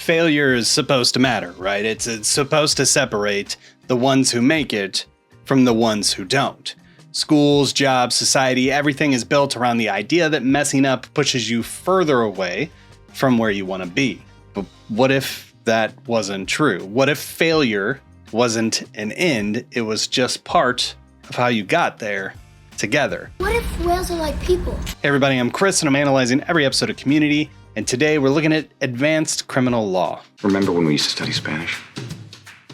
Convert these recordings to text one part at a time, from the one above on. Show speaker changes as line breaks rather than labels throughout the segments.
Failure is supposed to matter, right? It's supposed to separate the ones who make it from the ones who don't. Schools, jobs, society, everything is built around the idea that messing up pushes you further away from where you want to be. But what if that wasn't true? What if failure wasn't an end, it was just part of how you got there together?
What if whales are like people?
Hey everybody, I'm Chris and I'm analyzing every episode of Community, and today we're looking at advanced criminal law.
Remember when we used to study Spanish?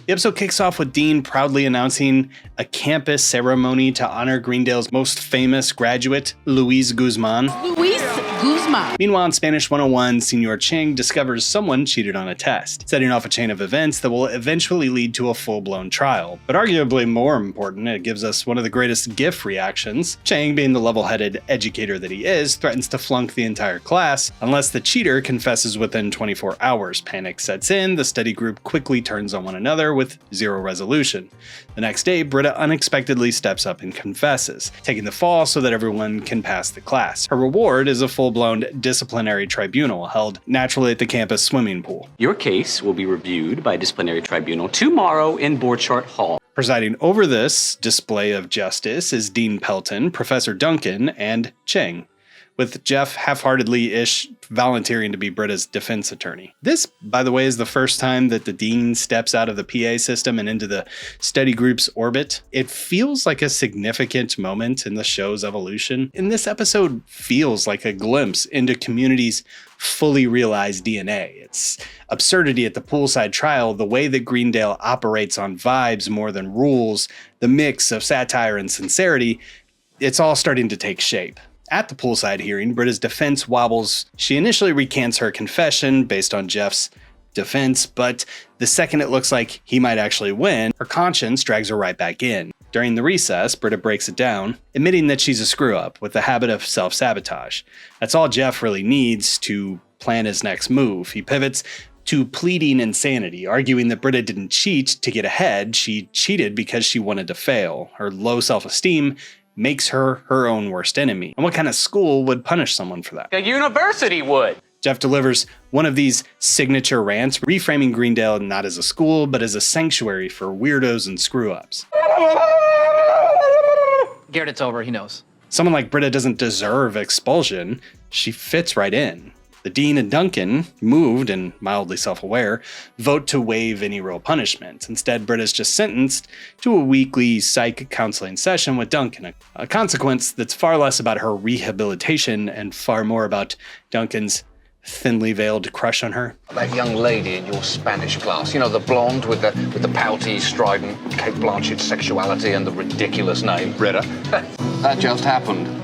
The episode kicks off with Dean proudly announcing a campus ceremony to honor Greendale's most famous graduate, Luis Guzman.
Luis Guzman.
Meanwhile, in Spanish 101, Senor Cheng discovers someone cheated on a test, setting off a chain of events that will eventually lead to a full-blown trial. But arguably more important, it gives us one of the greatest GIF reactions. Cheng, being the level-headed educator that he is, threatens to flunk the entire class unless the cheater confesses within 24 hours. Panic sets in, the study group quickly turns on one another with zero resolution. The next day, Britta unexpectedly steps up and confesses, taking the fall so that everyone can pass the class. Her reward is a full-blown disciplinary tribunal held naturally at the campus swimming pool.
Your case will be reviewed by a disciplinary tribunal tomorrow in Borchardt Hall.
Presiding over this display of justice is Dean Pelton, Professor Duncan, and Cheng, with Jeff half-heartedly-ish volunteering to be Britta's defense attorney. This, by the way, is the first time that the dean steps out of the PA system and into the study group's orbit. It feels like a significant moment in the show's evolution, and this episode feels like a glimpse into Community's fully realized DNA. Its absurdity at the poolside trial, the way that Greendale operates on vibes more than rules, the mix of satire and sincerity, it's all starting to take shape. At the poolside hearing, Britta's defense wobbles. She initially recants her confession based on Jeff's defense, but the second it looks like he might actually win, her conscience drags her right back in. During the recess, Britta breaks it down, admitting that she's a screw-up with the habit of self-sabotage. That's all Jeff really needs to plan his next move. He pivots to pleading insanity, arguing that Britta didn't cheat to get ahead, she cheated because she wanted to fail. Her low self-esteem makes her her own worst enemy. And what kind of school would punish someone for that?
A university would.
Jeff delivers one of these signature rants, reframing Greendale not as a school, but as a sanctuary for weirdos and screw-ups.
Garrett, it's over, he knows.
Someone like Britta doesn't deserve expulsion. She fits right in. The dean and Duncan, moved and mildly self-aware, vote to waive any real punishment. Instead, Britta's just sentenced to a weekly psych counseling session with Duncan, a consequence that's far less about her rehabilitation and far more about Duncan's thinly veiled crush on her.
That young lady in your Spanish class, you know, the blonde with the pouty, strident, Kate Blanchett sexuality and the ridiculous name, Britta. That just happened.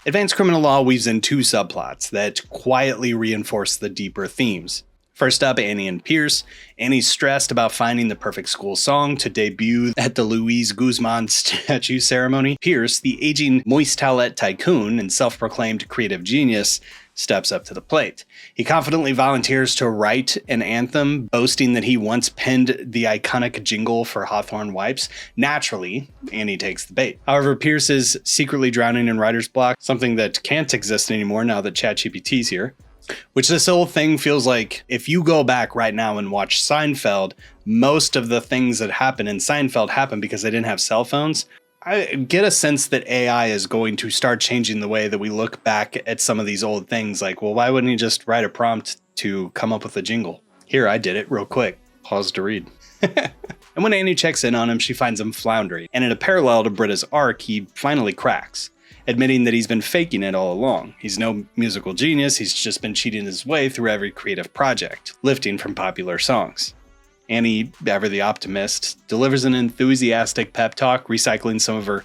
Advanced criminal law weaves in two subplots that quietly reinforce the deeper themes. First up, Annie and Pierce. Annie's stressed about finding the perfect school song to debut at the Luis Guzman statue ceremony. Pierce, the aging moist towelette tycoon and self-proclaimed creative genius, steps up to the plate. He confidently volunteers to write an anthem, boasting that he once penned the iconic jingle for Hawthorne wipes. Naturally, Annie takes the bait. However, Pierce is secretly drowning in writer's block, something that can't exist anymore now that ChatGPT's here. Which this whole thing feels like, if you go back right now and watch Seinfeld, most of the things that happen in Seinfeld happen because they didn't have cell phones. I get a sense that AI is going to start changing the way that we look back at some of these old things. Like, well, why wouldn't you just write a prompt to come up with a jingle? Here, I did it real quick. Pause to read. And when Annie checks in on him, she finds him floundering. And in a parallel to Britta's arc, he finally cracks, admitting that he's been faking it all along. He's no musical genius, he's just been cheating his way through every creative project, lifting from popular songs. Annie, ever the optimist, delivers an enthusiastic pep talk, recycling some of her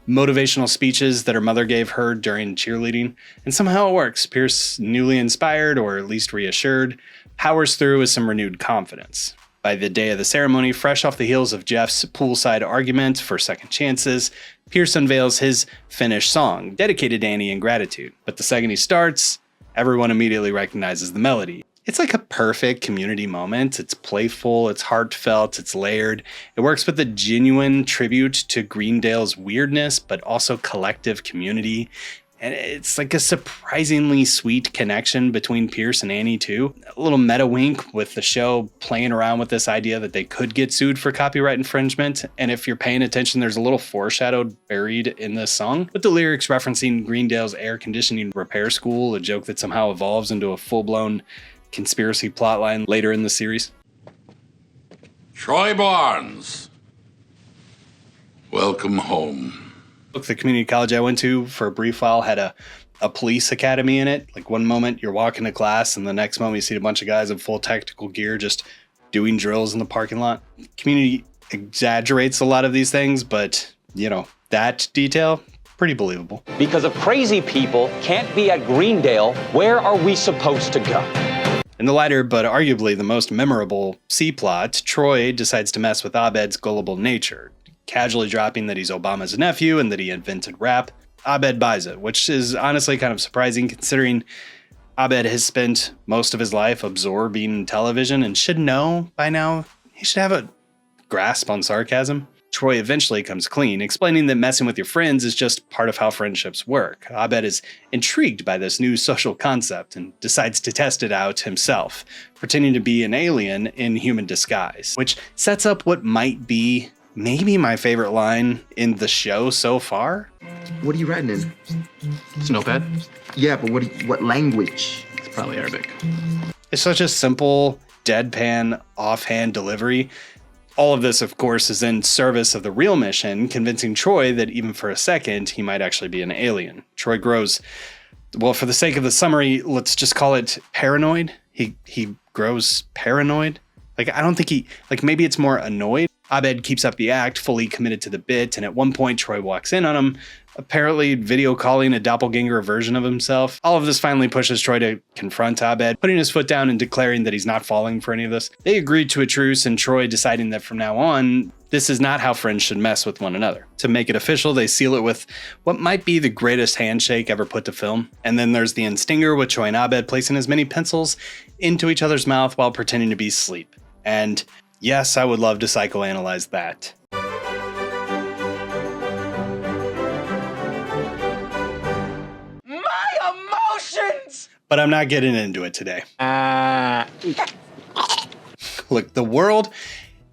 motivational speeches that her mother gave her during cheerleading, and somehow it works. Pierce, newly inspired, or at least reassured, powers through with some renewed confidence. By the day of the ceremony, fresh off the heels of Jeff's poolside argument for second chances, Pierce unveils his finished song, dedicated to Annie in gratitude. But the second he starts, everyone immediately recognizes the melody. It's like a perfect Community moment. It's playful, it's heartfelt, it's layered. It works with a genuine tribute to Greendale's weirdness, but also collective community. And it's like a surprisingly sweet connection between Pierce and Annie too. A little meta wink with the show playing around with this idea that they could get sued for copyright infringement. And if you're paying attention, there's a little foreshadowed buried in this song, with the lyrics referencing Greendale's air conditioning repair school, a joke that somehow evolves into a full-blown conspiracy plotline later in the series.
Troy Barnes, welcome home.
Look, the community college I went to for a brief while had a police academy in it. Like one moment you're walking to class and the next moment you see a bunch of guys in full tactical gear just doing drills in the parking lot. Community exaggerates a lot of these things, but that detail, pretty believable.
Because if crazy people can't be at Greendale, where are we supposed to go?
In the lighter but arguably the most memorable C-plot, Troy decides to mess with Abed's gullible nature, casually dropping that he's Obama's nephew and that he invented rap. Abed buys it, which is honestly kind of surprising considering Abed has spent most of his life absorbing television and should know by now. He should have a grasp on sarcasm. Troy eventually comes clean, explaining that messing with your friends is just part of how friendships work. Abed is intrigued by this new social concept and decides to test it out himself, pretending to be an alien in human disguise, which sets up what might be maybe my favorite line in the show so far.
What are you writing in?
It's a notepad.
Yeah, but what language?
It's probably Arabic.
It's such a simple, deadpan, offhand delivery. All of this, of course, is in service of the real mission, convincing Troy that even for a second, he might actually be an alien. Troy grows, well, for the sake of the summary, let's just call it paranoid. He grows paranoid. Like, I don't think maybe it's more annoyed. Abed keeps up the act, fully committed to the bit, and at one point Troy walks in on him, apparently video calling a doppelganger version of himself. All of this finally pushes Troy to confront Abed, putting his foot down and declaring that he's not falling for any of this. They agreed to a truce, and Troy deciding that from now on, this is not how friends should mess with one another. To make it official, they seal it with what might be the greatest handshake ever put to film. And then there's the end stinger with Troy and Abed placing as many pencils into each other's mouth while pretending to be asleep. And yes, I would love to psychoanalyze that.
My emotions!
But I'm not getting into it today. Look, the world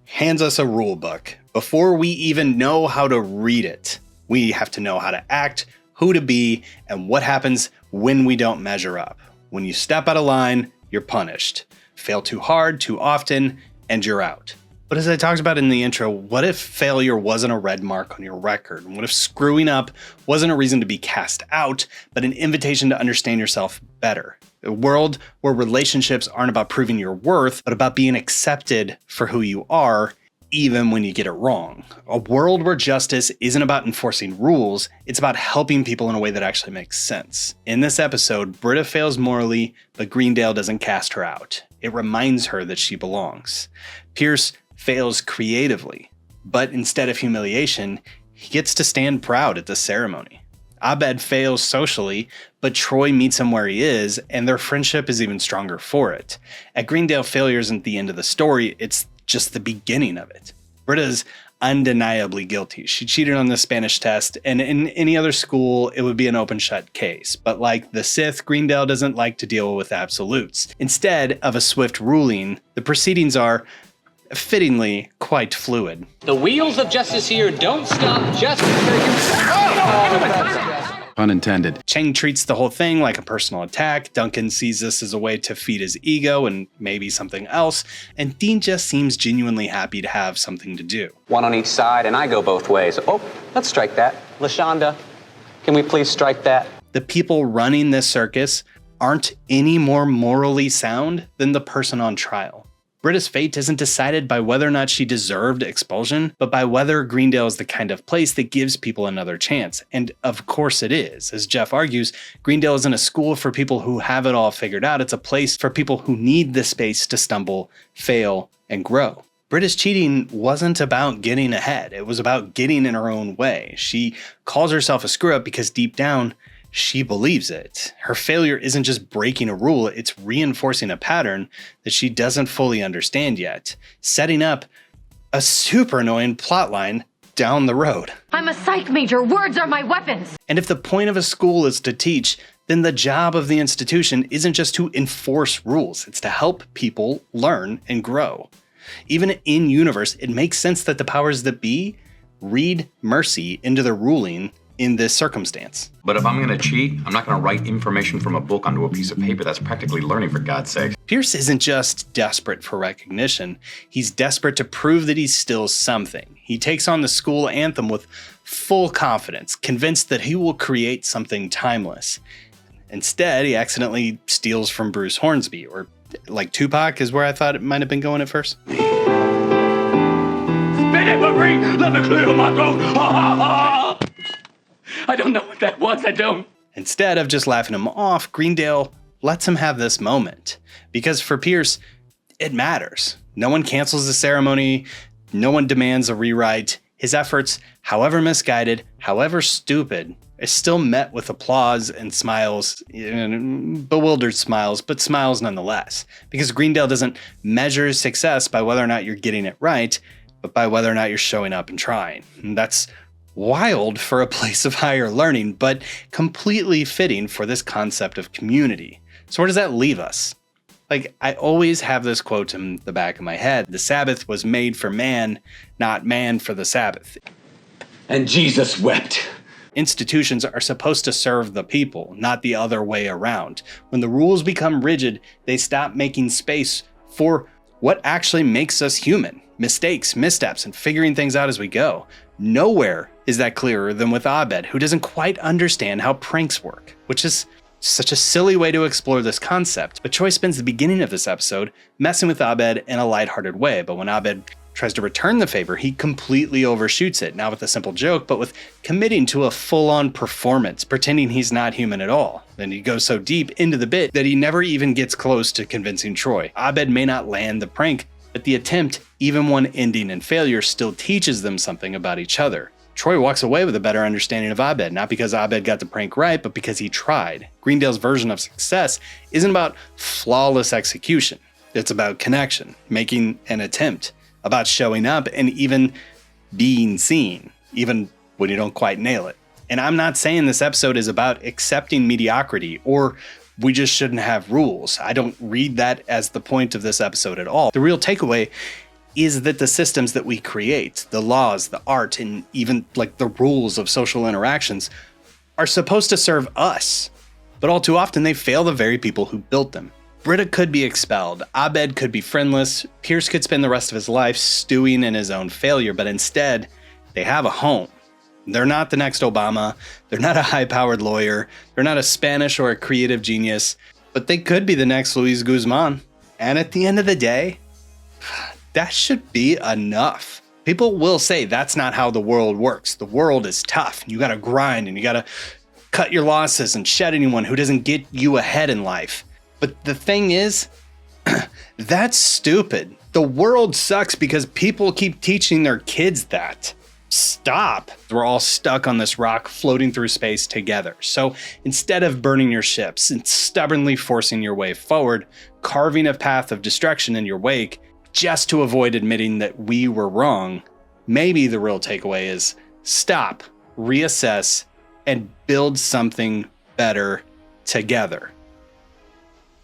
hands us a rule book. Before we even know how to read it, we have to know how to act, who to be, and what happens when we don't measure up. When you step out of line, you're punished. Fail too hard, too often, and you're out. But as I talked about in the intro, what if failure wasn't a red mark on your record? What if screwing up wasn't a reason to be cast out, but an invitation to understand yourself better? A world where relationships aren't about proving your worth, but about being accepted for who you are, even when you get it wrong. A world where justice isn't about enforcing rules, it's about helping people in a way that actually makes sense. In this episode, Britta fails morally, but Greendale doesn't cast her out. It reminds her that she belongs. Pierce fails creatively, but instead of humiliation, he gets to stand proud at the ceremony. Abed fails socially, but Troy meets him where he is, and their friendship is even stronger for it. At Greendale, failure isn't the end of the story, it's just the beginning of it. Britta's undeniably guilty. She cheated on the Spanish test, and in any other school, it would be an open shut case. But like the Sith, Greendale doesn't like to deal with absolutes. Instead of a swift ruling, the proceedings are, fittingly, quite fluid.
The wheels of justice here don't stop just
Unintended.
Chang treats the whole thing like a personal attack. Duncan sees this as a way to feed his ego and maybe something else. And Dean just seems genuinely happy to have something to do.
One on each side, and I go both ways. Oh, let's strike that. LaShonda, can we please strike that?
The people running this circus aren't any more morally sound than the person on trial. Britta's fate isn't decided by whether or not she deserved expulsion, but by whether Greendale is the kind of place that gives people another chance. And of course it is. As Jeff argues, Greendale isn't a school for people who have it all figured out. It's a place for people who need the space to stumble, fail, and grow. Britta's cheating wasn't about getting ahead. It was about getting in her own way. She calls herself a screw-up because deep down, she believes it. Her failure isn't just breaking a rule, it's reinforcing a pattern that she doesn't fully understand yet, setting up a super annoying plotline down the road.
I'm a psych major. Words are my weapons.
And if the point of a school is to teach, then the job of the institution isn't just to enforce rules, it's to help people learn and grow. Even in universe, it makes sense that the powers that be read mercy into the ruling in this circumstance.
But if I'm gonna cheat, I'm not gonna write information from a book onto a piece of paper. That's practically learning, for God's sake.
Pierce isn't just desperate for recognition, he's desperate to prove that he's still something. He takes on the school anthem with full confidence, convinced that he will create something timeless. Instead, he accidentally steals from Bruce Hornsby, or like Tupac is where I thought it might have been going at first.
Spit it, Marie! Let me clear my throat! Ha ha ha! I don't know what that was, I don't.
Instead of just laughing him off, Greendale lets him have this moment. Because for Pierce, it matters. No one cancels the ceremony, no one demands a rewrite. His efforts, however misguided, however stupid, is still met with applause and smiles, bewildered smiles, but smiles nonetheless. Because Greendale doesn't measure success by whether or not you're getting it right, but by whether or not you're showing up and trying. And that's wild for a place of higher learning, but completely fitting for this concept of community. So where does that leave us? Like, I always have this quote in the back of my head: the Sabbath was made for man, not man for the Sabbath.
And Jesus wept.
Institutions are supposed to serve the people, not the other way around. When the rules become rigid, they stop making space for what actually makes us human. Mistakes, missteps, and figuring things out as we go. Nowhere is that clearer than with Abed, who doesn't quite understand how pranks work, which is such a silly way to explore this concept. But Choi spends the beginning of this episode messing with Abed in a lighthearted way, but when Abed tries to return the favor, he completely overshoots it, not with a simple joke, but with committing to a full-on performance, pretending he's not human at all. Then he goes so deep into the bit that he never even gets close to convincing Troy. Abed may not land the prank, but the attempt, even one ending in failure, still teaches them something about each other. Troy walks away with a better understanding of Abed, not because Abed got the prank right, but because he tried. Greendale's version of success isn't about flawless execution. It's about connection, making an attempt, about showing up and even being seen, even when you don't quite nail it. And I'm not saying this episode is about accepting mediocrity or we just shouldn't have rules. I don't read that as the point of this episode at all. The real takeaway is that the systems that we create, the laws, the art, and even like the rules of social interactions are supposed to serve us. But all too often they fail the very people who built them. Britta could be expelled, Abed could be friendless, Pierce could spend the rest of his life stewing in his own failure, but instead, they have a home. They're not the next Obama, they're not a high-powered lawyer, they're not a Spanish or a creative genius, but they could be the next Luis Guzman. And at the end of the day, that should be enough. People will say that's not how the world works. The world is tough. You gotta grind and you gotta cut your losses and shed anyone who doesn't get you ahead in life. But the thing is, that's stupid. The world sucks because people keep teaching their kids that. Stop. We're all stuck on this rock floating through space together. So instead of burning your ships and stubbornly forcing your way forward, carving a path of destruction in your wake just to avoid admitting that we were wrong, maybe the real takeaway is stop, reassess, and build something better together.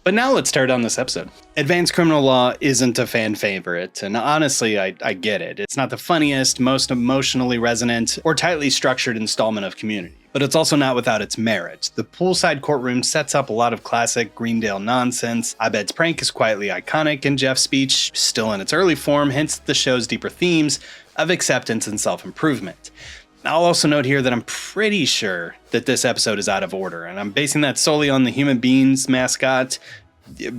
But now let's start on this episode. Advanced Criminal Law isn't a fan favorite, and honestly, I get it. It's not the funniest, most emotionally resonant, or tightly structured installment of Community, but it's also not without its merit. The poolside courtroom sets up a lot of classic Greendale nonsense. Abed's prank is quietly iconic, and Jeff's speech, still in its early form, hints at the show's deeper themes of acceptance and self-improvement. I'll also note here that I'm pretty sure that this episode is out of order, and I'm basing that solely on the Human Beings mascot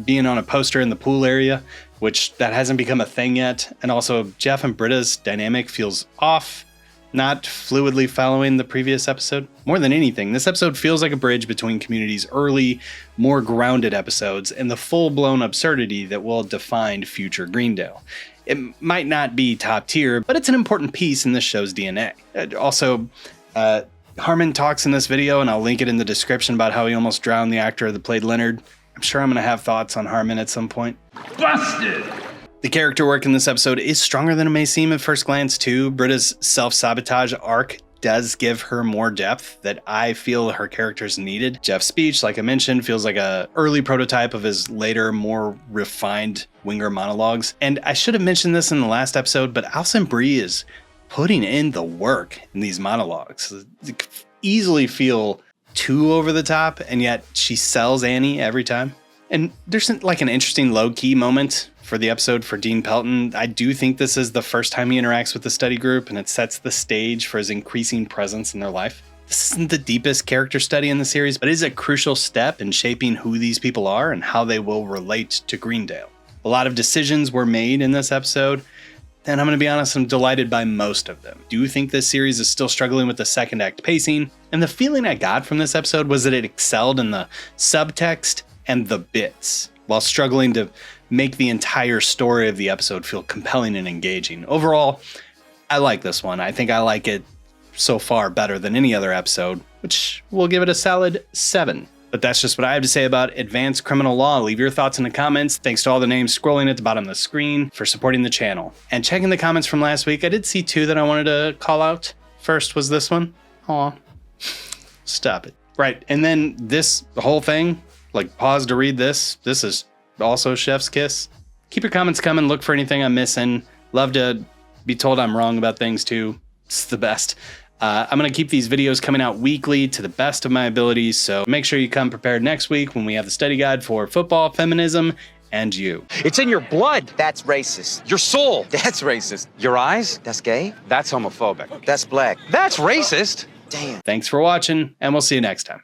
being on a poster in the pool area, which that hasn't become a thing yet, and also Jeff and Britta's dynamic feels off, not fluidly following the previous episode. More than anything, this episode feels like a bridge between Community's early, more grounded episodes and the full-blown absurdity that will define future Greendale. It might not be top tier, but it's an important piece in this show's DNA. Also, Harmon talks in this video, and I'll link it in the description, about how he almost drowned the actor that played Leonard. I'm sure I'm going to have thoughts on Harmon at some point.
Busted!
The character work in this episode is stronger than it may seem at first glance too. Britta's self-sabotage arc does give her more depth that I feel her characters needed. Jeff's speech, like I mentioned, feels like an early prototype of his later, more refined Winger monologues. And I should have mentioned this in the last episode, but Alison Brie is putting in the work in these monologues. You can easily feel too over the top, and yet she sells Annie every time. And there's like an interesting low-key moment for the episode for Dean Pelton. I do think this is the first time he interacts with the study group, and it sets the stage for his increasing presence in their life. This isn't the deepest character study in the series, but it is a crucial step in shaping who these people are and how they will relate to Greendale. A lot of decisions were made in this episode, and I'm going to be honest, I'm delighted by most of them. I do think this series is still struggling with the second act pacing, and the feeling I got from this episode was that it excelled in the subtext and the bits, while struggling to make the entire story of the episode feel compelling and engaging. Overall, I like this one. I think I like it so far better than any other episode, which will give it a solid 7. But that's just what I have to say about Advanced Criminal Law. Leave your thoughts in the comments. Thanks to all the names scrolling at the bottom of the screen for supporting the channel. And checking the comments from last week, I did see 2 that I wanted to call out. First was this one. Aw. Stop it. Right, and then this whole thing, like pause to read this. This is also Chef's Kiss. Keep your comments coming. Look for anything I'm missing. Love to be told I'm wrong about things too. It's the best. I'm going to keep these videos coming out weekly to the best of my abilities. So make sure you come prepared next week when we have the study guide for football, feminism, and you.
It's in your blood. That's racist. Your soul. That's racist. Your eyes. That's gay. That's homophobic. That's black. That's racist. Damn.
Thanks for watching, and we'll see you next time.